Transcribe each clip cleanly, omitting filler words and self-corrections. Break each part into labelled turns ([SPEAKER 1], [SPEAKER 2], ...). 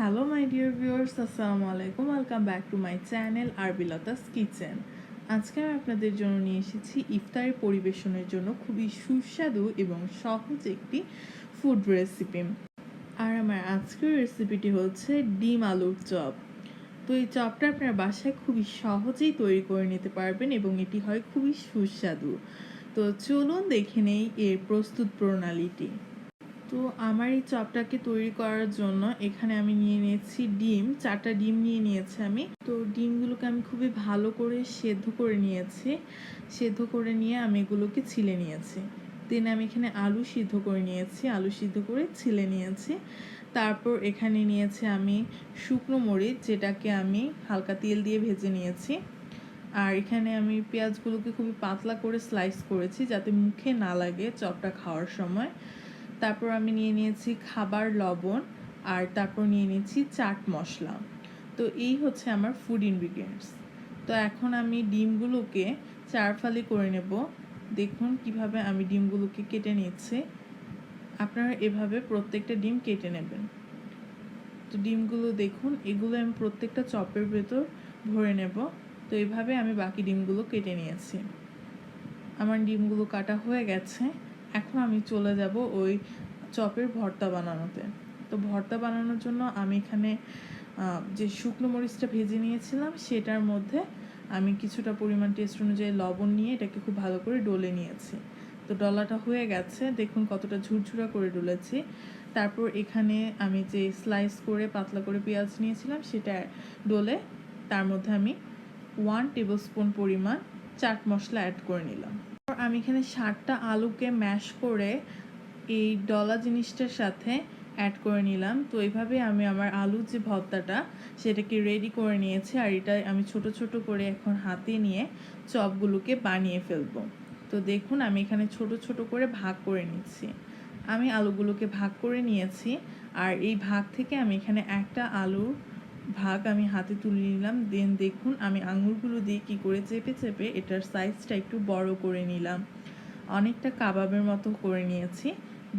[SPEAKER 1] Hello my dear viewers, আসসালামু আলাইকুম, welcome back to my channel আরবিলাতাস কিচেন। আজকে আমি আপনাদের জন্য নিয়ে এসেছি ইফতারি পরিবেশনের জন্য খুবই সুস্বাদু এবং সহজ একটি ফুড রেসিপি। আর আমার আজকের রেসিপিটি হচ্ছে ডিম আলুর চপ। তো এই চপটা আপনার বাসায় খুবই সহজেই তৈরি করে নিতে পারবেন এবং এটি হয় খুবই সুস্বাদু। তো চলুন দেখে নেই এর প্রস্তুত প্রণালীটি। তো আমার এই চপটাকে তৈরি করার জন্য এখানে আমি নিয়ে নিয়েছি ডিম, 4টা ডিম নিয়ে নিয়েছি আমি। তো ডিমগুলোকে আমি খুবই ভালো করে সেদ্ধ করে নিয়েছি। সেদ্ধ করে নিয়ে আমি এগুলোকে ছিলে নিয়েছি। দেন আমি এখানে আলু সিদ্ধ করে নিয়েছি, আলু সিদ্ধ করে ছিলে নিয়েছি। তারপর এখানে নিয়েছি আমি শুকনো মরিচ, যেটাকে আমি হালকা তেল দিয়ে ভেজে নিয়েছি। আর এখানে আমি পেঁয়াজগুলোকে খুবই পাতলা করে স্লাইস করেছি যাতে মুখে না লাগে চপটা খাওয়ার সময়। তারপর আমি নিয়ে নিয়েছি খাবার লবণ, আর তারপর নিয়ে নিয়েছি চাট মশলা। তো এই হচ্ছে আমার ফুড ইনগ্রিডিয়েন্টস। তো এখন আমি ডিমগুলোকে 4 ফালি করে নেব। দেখুন কিভাবে আমি ডিমগুলোকে কেটে নিচ্ছি। আপনারা এভাবে প্রত্যেকটা ডিম কেটে নেবেন। তো ডিমগুলো দেখুন, এগুলো আমি প্রত্যেকটা চপের ভেতর ভরে নেব। তো এইভাবে আমি বাকি ডিমগুলো কেটে নিয়েছি। আমার ডিমগুলো কাটা হয়ে গেছে। এখন আমি চলে যাব ওই চপের ভর্তা বানানোতে। তো ভর্তা বানানোর জন্য আমি এখানে যে শুকনো মরিচটা ভেজে নিয়েছিলাম সেটার মধ্যে আমি কিছুটা পরিমাণ টেস্ট অনুযায়ী লবণ নিয়ে এটাকে খুব ভালো করে ডলে নিয়েছি। তো ডলাটা হয়ে গেছে, দেখুন কতটা ঝুরঝুরা করে ডলেছি। তারপর এখানে আমি যে স্লাইস করে পাতলা করে পেঁয়াজ নিয়েছিলাম সেটা ডলে তার মধ্যে আমি 1 টেবিলস্পুন পরিমাণ চাট মশলা অ্যাড করে নিলাম। আমি এখানে 7টা আলুকে ম্যাশ করে এই ডলা জিনিসটার সাথে অ্যাড করে নিলাম। তো এইভাবে আমি আমার আলুর যে ভর্তাটা সেটাকে রেডি করে নিয়েছি। আর এটা আমি ছোট ছোট করে এখন হাতে নিয়ে চপগুলোকে বানিয়ে ফেলবো। তো দেখুন আমি এখানে ছোট ছোট করে ভাগ করে নিচ্ছি। আমি আলুগুলোকে ভাগ করে নিয়েছি, আর এই ভাগ থেকে আমি এখানে একটা আলুর ভাগ আমি হাতে তুলে নিলাম। দেন দেখুন আমি আঙুলগুলো দিয়ে কী করে চেপে চেপে এটার সাইজটা একটু বড় করে নিলাম, অনেকটা কাবাবের মতো করে নিয়েছি।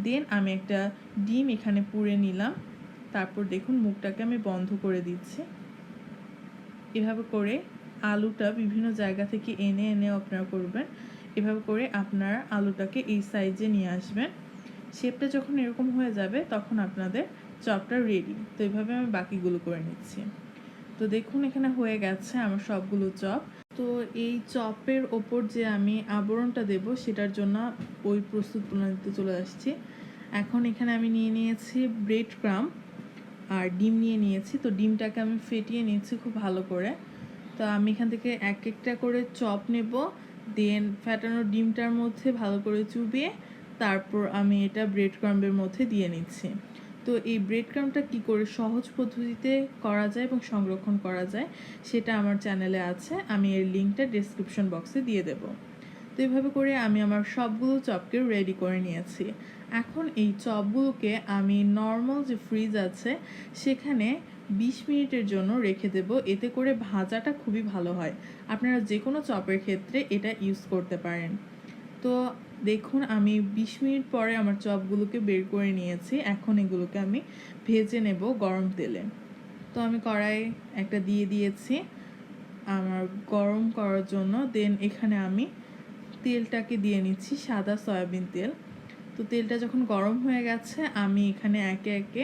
[SPEAKER 1] দেন আমি একটা ডিম এখানে পুড়ে নিলাম। তারপর দেখুন মুখটাকে আমি বন্ধ করে দিচ্ছি। এভাবে করে আলুটা বিভিন্ন জায়গা থেকে এনে এনে আপনারা করবেন। এভাবে করে আপনারা আলুটাকে এই সাইজে নিয়ে আসবেন। শেপটা যখন এরকম হয়ে যাবে তখন আপনাদের চপটা রেডি। তো এইভাবে আমি বাকিগুলো করে নিচ্ছি। তো দেখুন এখানে হয়ে গেছে আমার সবগুলো চপ। তো এই চপের ওপর যে আমি আবরণটা দেব সেটার জন্য ওই প্রস্তুত প্রণালীতে চলে আসছি। এখন এখানে আমি নিয়ে নিয়েছি ব্রেড ক্রাম্ব আর ডিম নিয়ে নিয়েছি। তো ডিমটাকে আমি ফেটিয়ে নিয়েছি খুব ভালো করে। তো আমি এখান থেকে এক একটা করে চপ নেব। দেন ফ্যাটানো ডিমটার মধ্যে ভালো করে চুবিয়ে তারপর আমি এটা ব্রেড ক্রাম্বের মধ্যে দিয়ে নিচ্ছি। তো এই ব্রেড ক্রাম্বটা কী করে সহজ পদ্ধতিতে করা যায় এবং সংরক্ষণ করা যায় সেটা আমার চ্যানেলে আছে, আমি এর লিঙ্কটা ডেসক্রিপশন বক্সে দিয়ে দেব। তো এইভাবে করে আমি আমার সবগুলো চপকে রেডি করে নিয়েছি। এখন এই চপগুলোকে আমি নর্মাল যে ফ্রিজ আছে সেখানে 20 মিনিটের জন্য রেখে দেব। এতে করে ভাজাটা খুবই ভালো হয়। আপনারা যে কোনো চপের ক্ষেত্রে এটা ইউজ করতে পারেন। তো দেখুন আমি 20 মিনিট পরে আমার চপগুলোকে বের করে নিয়েছি। এখন এগুলোকে আমি ভেজে নেব গরম তেলে। তো আমি কড়াই একটা দিয়ে দিয়েছি আমার গরম করার জন্য। দেন এখানে আমি তেলটাকে দিয়ে নিচ্ছি সাদা সয়াবিন তেল। তো তেলটা যখন গরম হয়ে গেছে আমি এখানে একে একে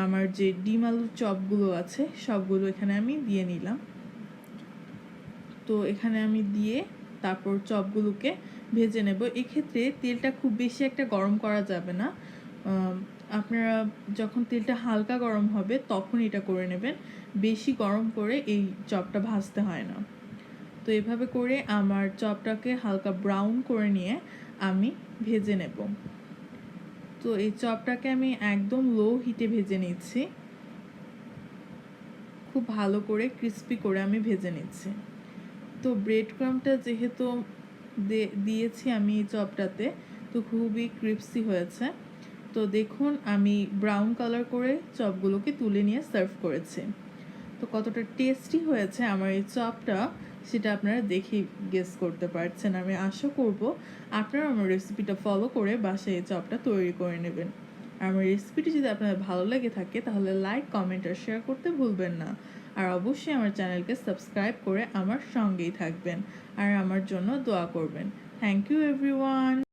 [SPEAKER 1] আমার যে ডিম আলুর চপগুলো আছে সবগুলো এখানে আমি দিয়ে নিলাম। তো এখানে আমি দিয়ে তারপর চপগুলোকে ভেজে নেব। এক্ষেত্রে তেলটা খুব বেশি একটা গরম করা যাবে না। আপনারা যখন তেলটা হালকা গরম হবে তখন এটা করে নেবেন, বেশি গরম করে এই চপটা ভাজতে হয় না। তো এভাবে করে আমার চপটাকে হালকা ব্রাউন করে নিয়ে আমি ভেজে নেব। তো এই চপটাকে আমি একদম লো হিটে ভেজে নিচ্ছি, খুব ভালো করে ক্রিস্পি করে আমি ভেজে নিচ্ছি। তো ব্রেড ক্রাম্বটা যেহেতু দিয়েছি আমি এই চপটাতে, তো খুবই ক্রিস্পি হয়েছে। তো দেখুন আমি ব্রাউন কালার করে চপগুলোকে তুলে নিয়ে সার্ভ করেছি। তো কতটা টেস্টি হয়েছে আমার এই চপটা সেটা আপনারা দেখেই গেস করতে পারছেন। আমি আশা করব আপনারা আমার রেসিপিটা ফলো করে বাসায় এই চপটা তৈরি করে নেবেন। আর আমার রেসিপিটি যদি আপনাদের ভালো লেগে থাকে তাহলে লাইক, কমেন্ট আর শেয়ার করতে ভুলবেন না। আর অবশ্যই আমার চ্যানেলকে সাবস্ক্রাইব করে আমার সঙ্গেই থাকবেন আর আমার জন্য দোয়া করবেন। Thank you everyone.